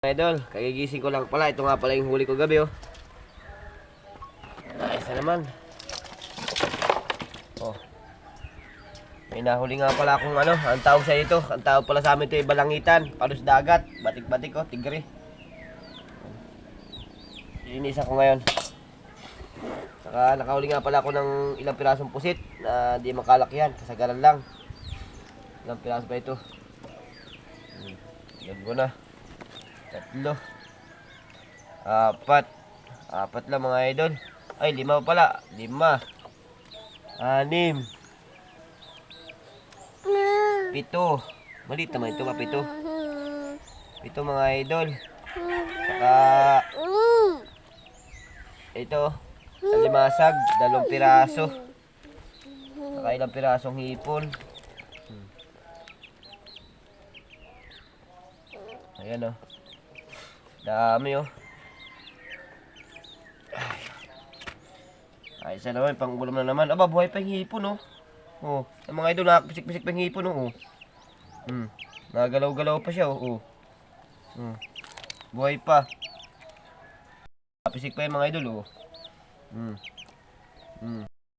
Idol, kagigising ko lang pala. Ito nga pala yung huli ko gabi, oh. Isa naman. Oh. May nahuli nga pala akong ano, ang tawag sa ito. Ang tawag pala sa amin ito ay balangitan, palos dagat, batik-batik, oh, tigre. Inisa ko ngayon. Saka nakahuli nga pala ako ng ilang pirasong pusit na di makalakyan, kasagaran lang. Ilang piraso pa ito. Yan ko na. 3, 4. 4 lang mga idol. Ay, 5 pa pala. 5, 6, 7. Maliit naman ito, 7. 7 mga idol. Saka ito, alimasag, 2 piraso. Saka ilang pirasong hipon. Ayan, oh. Dami, oh. Ay, isa naman, pang ulam na naman. Aba, buhay pa yung hipon, oh. Oh, ang mga idol, nakakpisik-pisik pa yung hipon, oh. Nagalaw-galaw pa siya, oh. Buhay pa. Nakakpisik pa yung mga idol, oh.